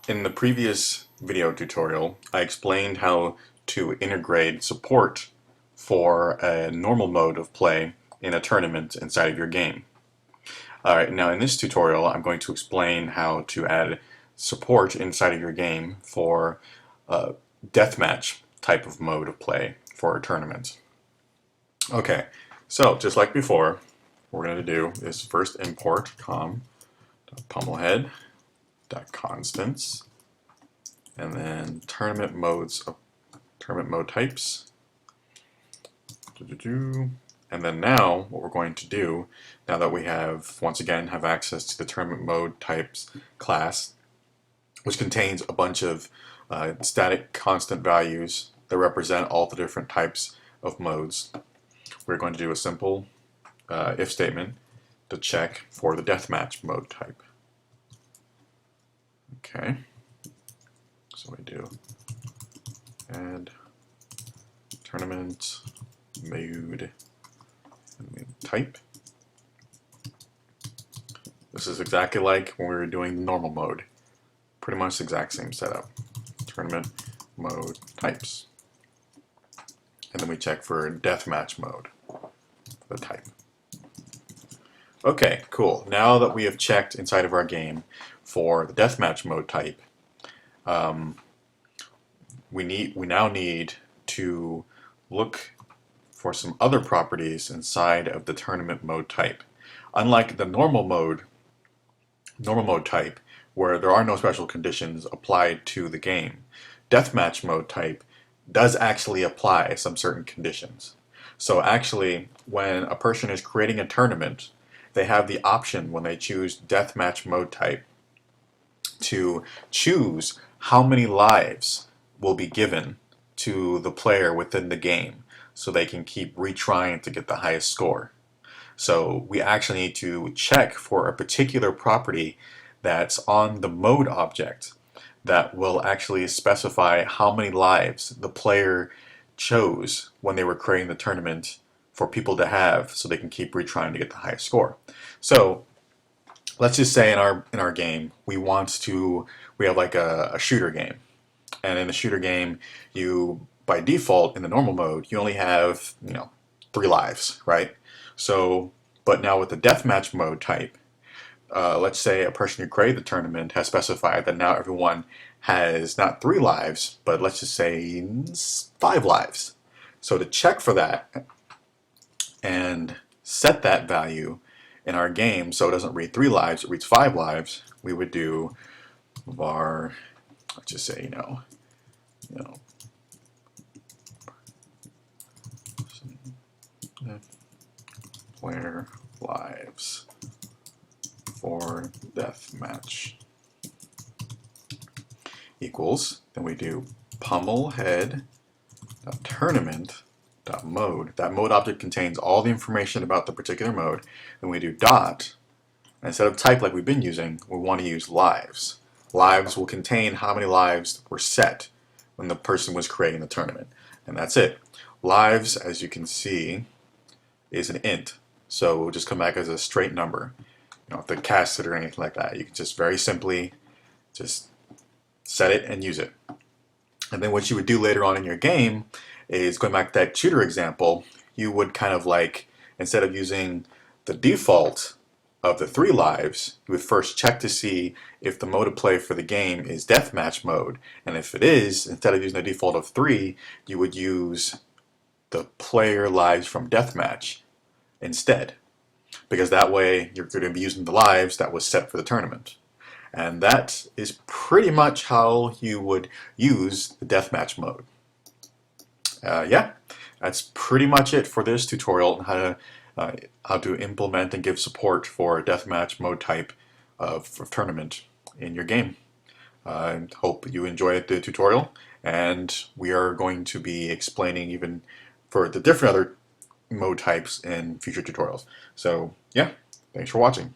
In the previous video tutorial, I explained how to integrate support for a normal mode of play in a tournament inside of your game. Alright, now in this tutorial I'm going to explain how to add support inside of your game for a deathmatch type of mode of play for a tournament. Okay, so just like before, what we're going to do is first import com.pummelhead.constants and then tournament mode types. And then now what we're going to do, now that we have once again have access to the tournament mode types class, which contains a bunch of static constant values that represent all the different types of modes, we're going to do a simple if statement to check for the deathmatch mode type. Okay, so we do add tournament mode type. This is exactly like when we were doing the normal mode. Pretty much the exact same setup. Tournament mode types. And then we check for deathmatch mode, the type. Okay, cool. Now that we have checked inside of our game for the deathmatch mode type, we now need to look for some other properties inside of the tournament mode type. Unlike the normal mode type, where there are no special conditions applied to the game, deathmatch mode type does actually apply some certain conditions. So actually, when a person is creating a tournament, they have the option when they choose deathmatch mode type to choose how many lives will be given to the player within the game so they can keep retrying to get the highest score. So we actually need to check for a particular property that's on the mode object that will actually specify how many lives the player chose when they were creating the tournament for people to have so they can keep retrying to get the highest score. So let's just say in our game we have like a shooter game, and in the shooter game you by default in the normal mode you only have 3 lives, right? So but now with the deathmatch mode type, let's say a person who created the tournament has specified that now everyone has not 3 lives, but let's just say 5 lives. So to check for that and set that value in our game so it doesn't read 3 lives, it reads 5 lives, we would do var, let's just say, player lives for deathmatch equals, then we do pummelhead.tournament.mode. That mode object contains all the information about the particular mode. Then we do dot, and instead of type like we've been using, we want to use lives. Lives will contain how many lives were set when the person was creating the tournament. And that's it. Lives, as you can see, is an int. So it will just come back as a straight number. You don't have to cast it or anything like that. You can just very simply just set it and use it. And then what you would do later on in your game is, going back to that shooter example, you would kind of like, instead of using the default of the 3 lives, you would first check to see if the mode of play for the game is deathmatch mode. And if it is, instead of using the default of 3, you would use the player lives from deathmatch instead, because that way you're going to be using the lives that was set for the tournament. And that is pretty much how you would use the deathmatch mode. Yeah, that's pretty much it for this tutorial on how to implement and give support for a deathmatch mode type of tournament in your game. I hope you enjoyed the tutorial, and we are going to be explaining even for the different other mode types in future tutorials. So yeah, thanks for watching.